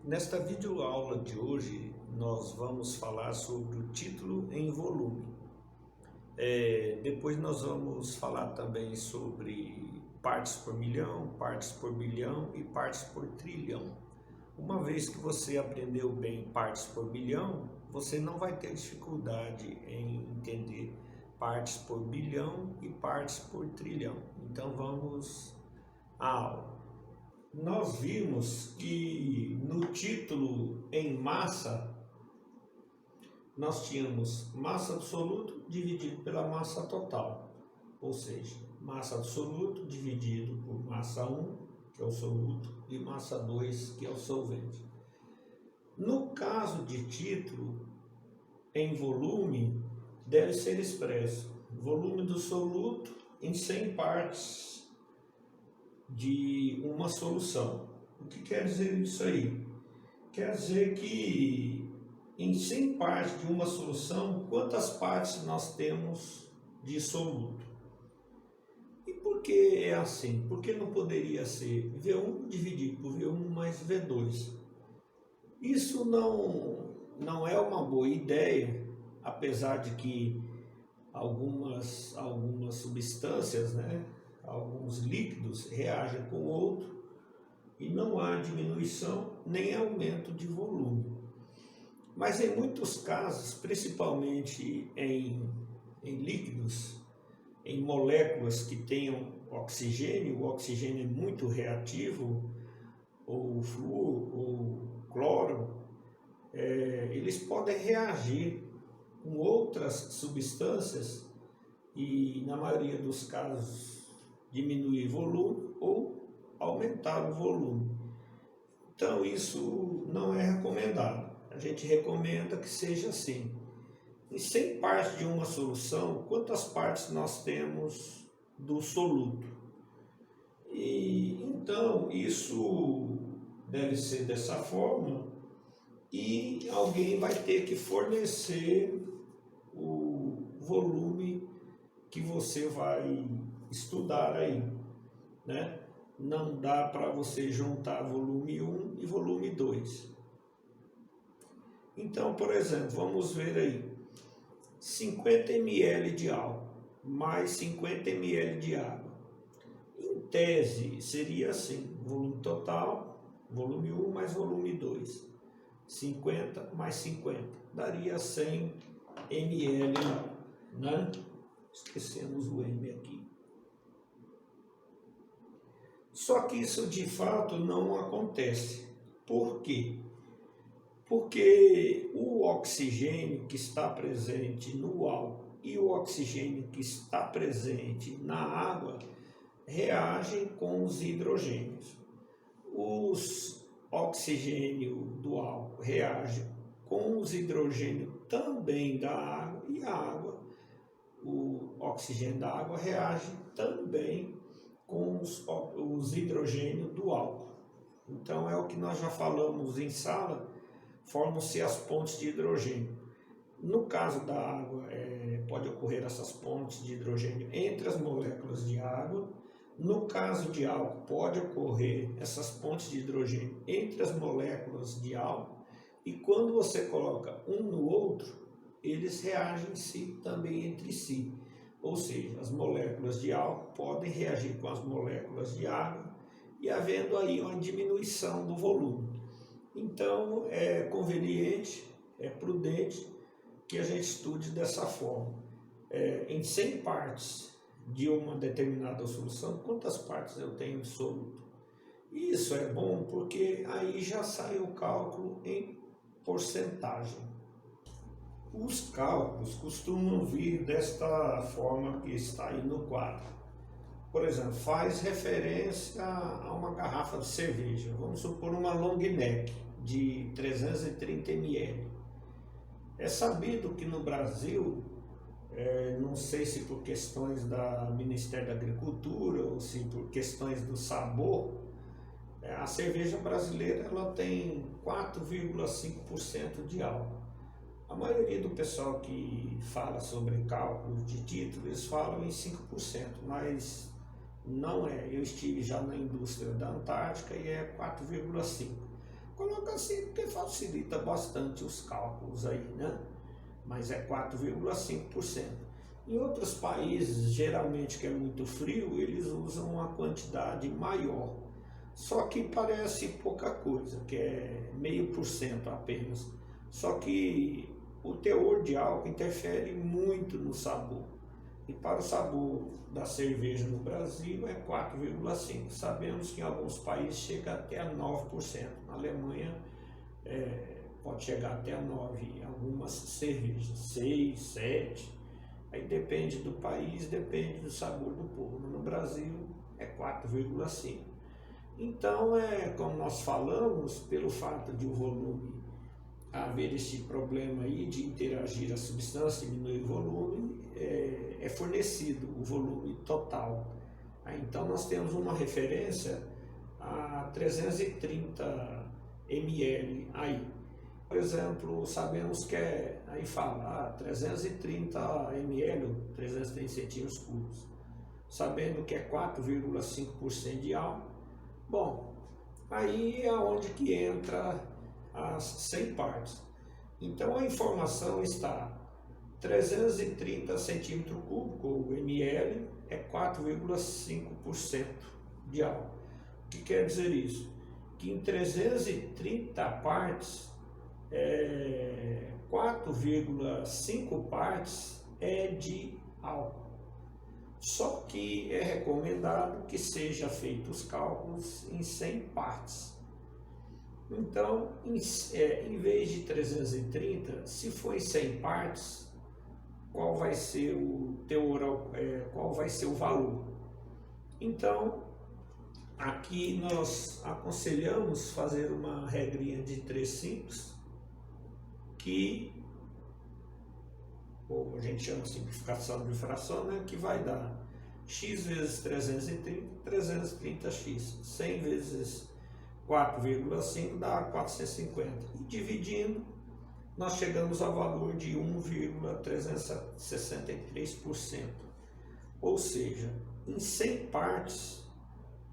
Nesta videoaula de hoje, nós vamos falar sobre o título em volume. Depois nós vamos falar também sobre partes por milhão, partes por bilhão e partes por trilhão. Uma vez que você aprendeu bem partes por bilhão, você não vai ter dificuldade em entender partes por bilhão e partes por trilhão. Então vamos à aula. Nós vimos que no título em massa, nós tínhamos massa absoluta dividido pela massa total, ou seja, massa absoluta dividido por massa 1, que é o soluto, e massa 2, que é o solvente. No caso de título em volume, deve ser expresso volume do soluto em 100 partes de uma solução. O que quer dizer isso aí? Quer dizer que em 100 partes de uma solução, quantas partes nós temos de soluto? E por que é assim? Por que não poderia ser V1 dividido por V1 mais V2? Isso não é uma boa ideia, apesar de que algumas substâncias, alguns líquidos reagem com o outro e não há diminuição nem aumento de volume. Mas em muitos casos, principalmente em líquidos, em moléculas que tenham oxigênio, o oxigênio é muito reativo, ou flúor, ou cloro, eles podem reagir com outras substâncias e, na maioria dos casos, diminuir volume ou aumentar o volume. Então isso não é recomendado. A gente recomenda que seja assim. Em 100 partes de uma solução, quantas partes nós temos do soluto? E então isso deve ser dessa forma e alguém vai ter que fornecer o volume que você vai estudar aí, né? Não dá para você juntar volume 1 e volume 2. Então, por exemplo, vamos ver aí, 50 ml de álcool mais 50 ml de água. Em tese, seria assim, volume total, volume 1 mais volume 2. 50 mais 50, daria 100 ml, né? Esquecemos o M aqui. Só que isso de fato não acontece. Por quê? Porque o oxigênio que está presente no álcool e o oxigênio que está presente na água reagem com os hidrogênios. Os oxigênio do álcool reage com os hidrogênios também da água e a água, o oxigênio da água reage também com os hidrogênios do álcool. Então é o que nós já falamos em sala, formam-se as pontes de hidrogênio. No caso da água, pode ocorrer essas pontes de hidrogênio entre as moléculas de água. No caso de álcool, pode ocorrer essas pontes de hidrogênio entre as moléculas de álcool, e quando você coloca um no outro, eles reagem-se também entre si. Ou seja, as moléculas de álcool podem reagir com as moléculas de água e havendo aí uma diminuição do volume. Então, é conveniente, é prudente que a gente estude dessa forma. Em 100 partes de uma determinada solução, quantas partes eu tenho de soluto? Isso é bom porque aí já sai o cálculo em porcentagem. Os cálculos costumam vir desta forma que está aí no quadro. Por exemplo, faz referência a uma garrafa de cerveja, vamos supor uma long neck de 330 ml. É sabido que no Brasil, não sei se por questões do Ministério da Agricultura ou se por questões do sabor, a cerveja brasileira ela tem 4,5% de álcool. A maioria do pessoal que fala sobre cálculos de título, eles falam em 5%, mas não é. Eu estive já na indústria da Antártica e é 4,5%. Coloca coloco assim porque facilita bastante os cálculos aí, né? Mas é 4,5%. Em outros países, geralmente que é muito frio, eles usam uma quantidade maior. Só que parece pouca coisa, que é 0,5% apenas. Só que o teor de álcool interfere muito no sabor. E para o sabor da cerveja no Brasil é 4,5%. Sabemos que em alguns países chega até a 9%. Na Alemanha pode chegar até a 9%. Algumas cervejas, 6%, 7%. Aí depende do país, depende do sabor do povo. No Brasil é 4,5%. Então, como nós falamos, pelo fato de o volume haver esse problema aí de interagir a substância, diminuir o volume, é fornecido o volume total. Então nós temos uma referência a 330 ml aí. Por exemplo, sabemos que aí fala 330 ml, 330 centímetros cúbicos, sabendo que é 4,5% de álcool. Bom, aí é onde que entra as 100 partes. Então a informação está 330 centímetros cúbicos, ou ml, é 4,5% de álcool. O que quer dizer isso? Que em 330 partes, 4,5 partes é de álcool. Só que é recomendado que seja feito os cálculos em 100 partes. Então, em vez de 330, se for em 100 partes, qual vai ser o teor, qual vai ser o valor? Então, aqui nós aconselhamos fazer uma regrinha de 3 simples, que a gente chama de simplificação de fração, né, que vai dar x vezes 330, 330x. 100 vezes 4,5 dá 450. E dividindo, nós chegamos ao valor de 1,363%. Ou seja, em 100 partes,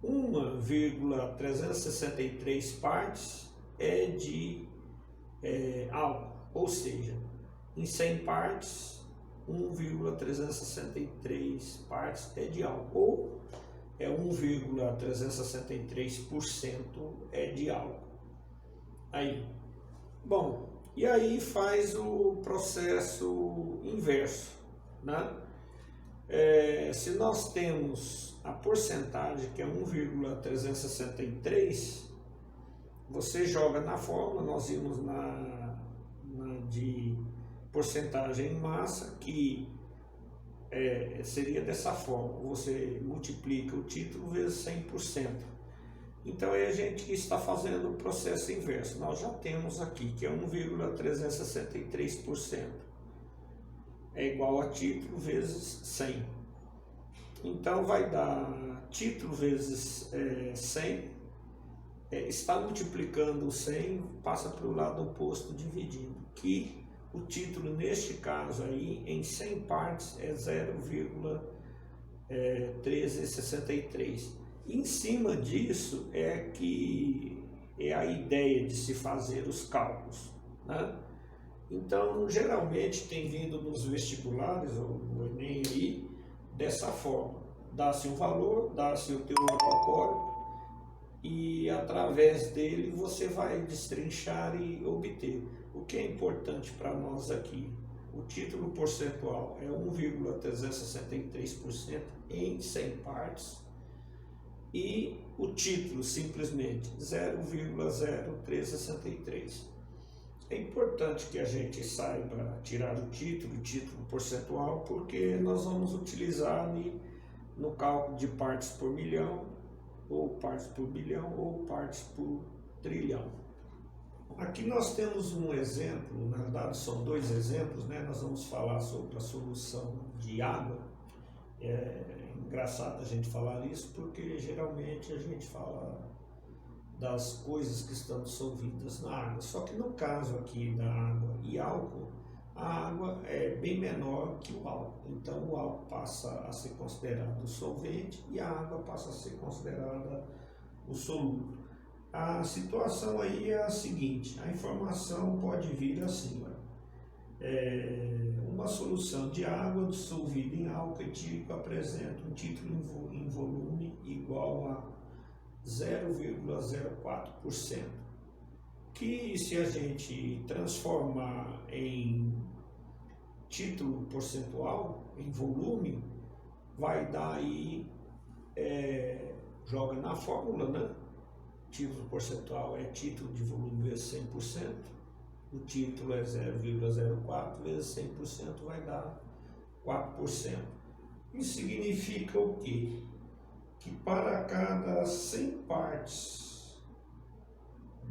1,363 partes é de álcool. Ou seja, em 100 partes, 1,363 partes é de álcool. Ou 1,363% é de álcool. Aí, bom, e aí faz o processo inverso, né? Se nós temos a porcentagem que é 1,363, você joga na fórmula, nós vimos na de porcentagem em massa, que seria dessa forma: você multiplica o título vezes 100%. Então aí a gente está fazendo o processo inverso. Nós já temos aqui que é 1,363%. É igual a título vezes 100. Então vai dar título vezes 100. Está multiplicando o 100, passa para o lado oposto, dividindo. Que o título, neste caso aí, em 100 partes, é 0,1363. Em cima disso que é a ideia de se fazer os cálculos, né? Então, geralmente tem vindo nos vestibulares, ou no Enem aí, dessa forma: dá-se um valor, dá-se o teor alcoólico, e através dele você vai destrinchar e obter. O que é importante para nós aqui? O título percentual é 1,363% em 100 partes e o título simplesmente 0,0363. É importante que a gente saiba tirar o título percentual, porque nós vamos utilizar no cálculo de partes por milhão, ou partes por bilhão, ou partes por trilhão. Aqui nós temos um exemplo, na verdade são dois exemplos, né? Nós vamos falar sobre a solução de água. É engraçado a gente falar isso, porque geralmente a gente fala das coisas que estão dissolvidas na água. Só que no caso aqui da água e álcool, a água é bem menor que o álcool. Então o álcool passa a ser considerado o solvente e a água passa a ser considerada o solúvel. A situação aí é a seguinte, a informação pode vir assim, uma solução de água dissolvida em álcool etílico apresenta um título em volume igual a 0,04%, que se a gente transformar em título percentual, em volume, vai dar aí, joga na fórmula, né? Título percentual é título de volume vezes 100%, o título é 0,04 vezes 100%, vai dar 4%. Isso significa o quê? Que para cada 100 partes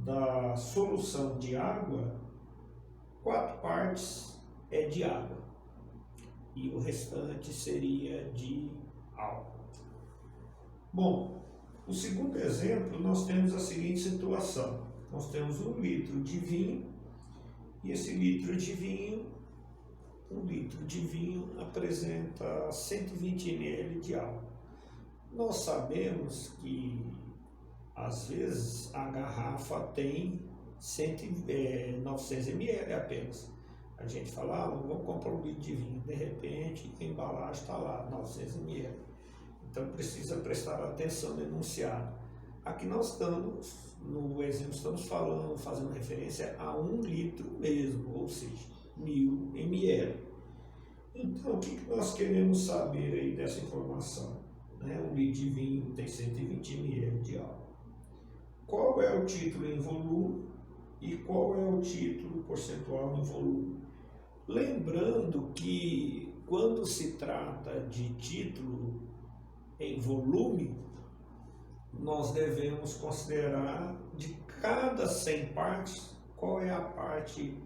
da solução de água, 4 partes é de água e o restante seria de álcool. Bom, o segundo exemplo, nós temos a seguinte situação. Nós temos 1 litro de vinho e esse litro de vinho, 1 litro de vinho apresenta 120 ml de álcool. Nós sabemos que, às vezes, a garrafa tem 900 ml apenas. A gente fala, vamos comprar 1 litro de vinho. De repente, a embalagem está lá, 900 ml. Então precisa prestar atenção no enunciado. Aqui nós estamos, no exemplo, estamos fazendo referência a 1 litro mesmo, ou seja, 1000 ml. Então o que nós queremos saber aí dessa informação? 1 litro de vinho tem 120 ml de álcool. Qual é o título em volume e qual é o título percentual em volume? Lembrando que quando se trata de título em volume, nós devemos considerar de cada 100 partes, qual é a parte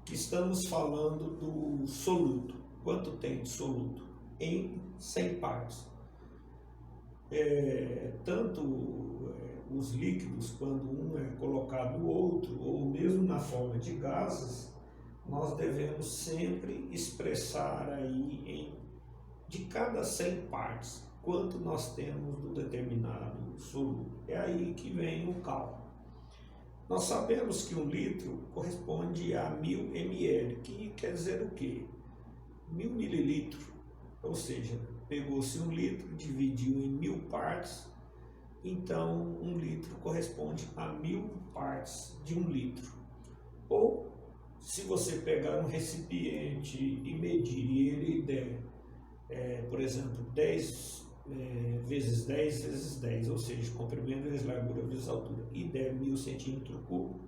que estamos falando do soluto. Quanto tem de soluto? Em 100 partes. Tanto os líquidos, quando um é colocado no outro, ou mesmo na forma de gases, nós devemos sempre expressar aí de cada 100 partes quanto nós temos do determinado soluto. É aí que vem o cálculo. Nós sabemos que 1 litro corresponde a 1000 ml, que quer dizer o quê? 1000 mililitros, ou seja, pegou-se 1 litro, dividiu em 1000 partes, então 1 litro corresponde a 1000 partes de 1 litro. Ou, se você pegar um recipiente e medir e ele der, por exemplo, 10 vezes 10 vezes 10, ou seja, comprimento vezes largura vezes altura, e der 1000 centímetros cúbicos,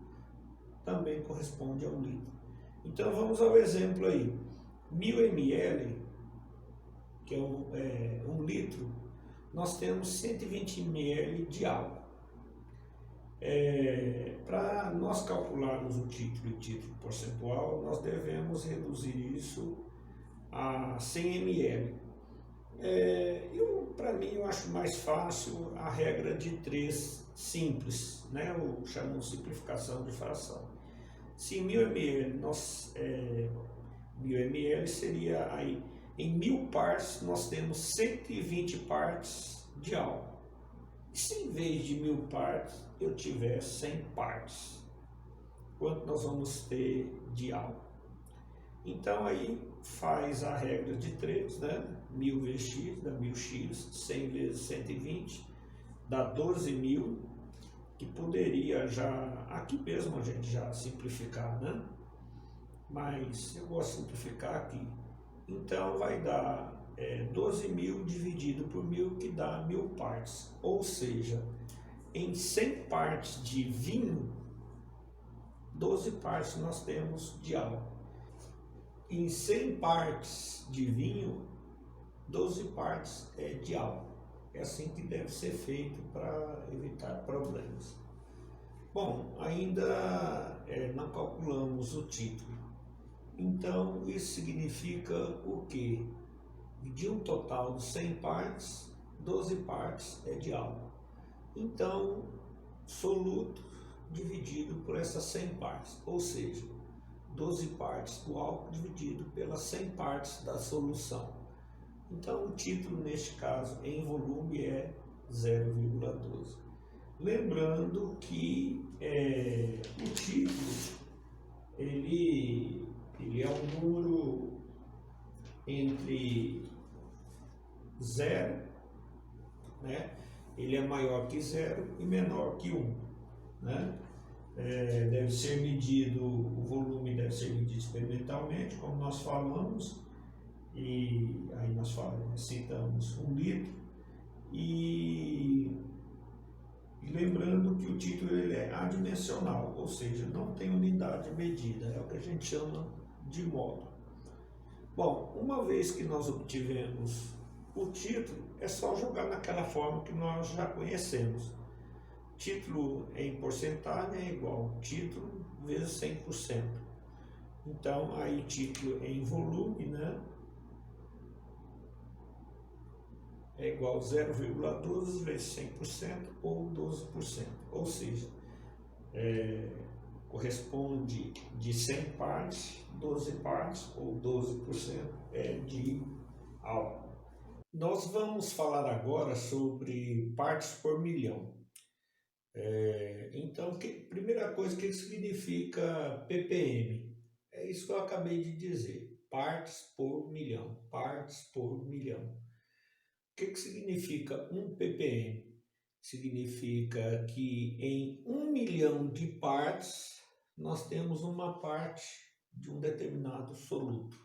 também corresponde a 1 litro. Então vamos ao exemplo aí. 1000 ml, que é 1 litro, nós temos 120 ml de álcool. Para nós calcularmos o título e título percentual, nós devemos reduzir isso a 100 ml. Para mim, eu acho mais fácil a regra de 3 simples, né? Ou chamamos simplificação de fração. Se 1000 ml, 1000 ml seria aí, em 1000 partes nós temos 120 partes de álcool. E se em vez de 1000 partes eu tiver 100 partes, quanto nós vamos ter de álcool? Então aí faz a regra de 3, né? 1000 vezes x dá 1000x, 100 vezes 120 dá 12.000, que poderia já, aqui mesmo a gente já simplificar, né? Mas eu gosto de simplificar aqui. Então vai dar 12.000 dividido por 1000, que dá 1000 partes. Ou seja, em 100 partes de vinho, 12 partes nós temos de álcool. Em 100 partes de vinho, 12 partes de álcool. É assim que deve ser feito para evitar problemas. Bom, ainda não calculamos o título. Então, isso significa o quê? De um total de 100 partes, 12 partes é de álcool. Então, soluto dividido por essas 100 partes, ou seja, 12 partes do álcool dividido pelas 100 partes da solução. Então, o título, neste caso, em volume é 0,12. Lembrando que o título ele é um número entre zero, né? Ele é maior que zero e menor que 1, né? Deve ser medido, o volume deve ser medido experimentalmente, como nós falamos, e aí nós citamos 1 litro, e lembrando que o título ele é adimensional, ou seja, não tem unidade medida, é o que a gente chama de módulo. Bom, uma vez que nós obtivemos o título, é só jogar naquela forma que nós já conhecemos. Título em porcentagem é igual título vezes 100%. Então, aí título em volume, né, é igual a 0,12 vezes 100% ou 12%. Ou seja, corresponde de 100 partes, 12 partes ou 12% é de álcool. Nós vamos falar agora sobre partes por milhão. Então, primeira coisa, o que significa ppm? É isso que eu acabei de dizer, partes por milhão, partes por milhão. O que significa 1 ppm? Significa que em 1 milhão de partes, nós temos uma parte de um determinado soluto.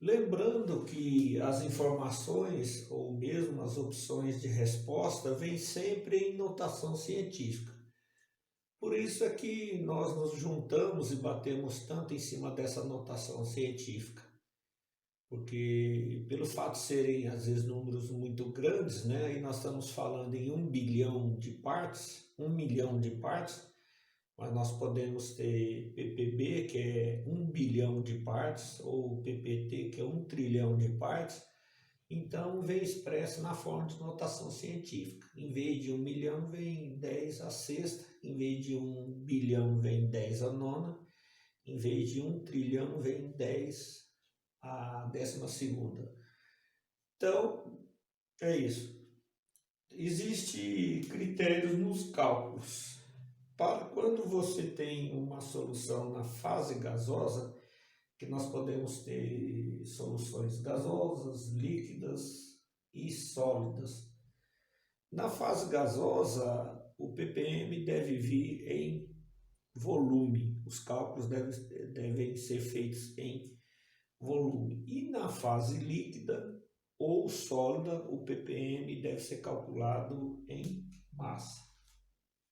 Lembrando que as informações ou mesmo as opções de resposta vêm sempre em notação científica. Por isso é que nós nos juntamos e batemos tanto em cima dessa notação científica. Porque pelo fato de serem às vezes números muito grandes, né, e nós estamos falando em 1 bilhão de partes, 1 milhão de partes, mas nós podemos ter ppb, que é 1 bilhão de partes, ou ppt, que é 1 trilhão de partes. Então vem expresso na forma de notação científica. Em vez de 1 milhão vem 10 a sexta, em vez de 1 bilhão vem 10 a nona, em vez de 1 trilhão vem 10 a 12ª. Então, é isso. Existem critérios nos cálculos. Para quando você tem uma solução na fase gasosa, que nós podemos ter soluções gasosas, líquidas e sólidas. Na fase gasosa, o ppm deve vir em volume, os cálculos devem ser feitos em volume. E na fase líquida ou sólida, o ppm deve ser calculado em massa.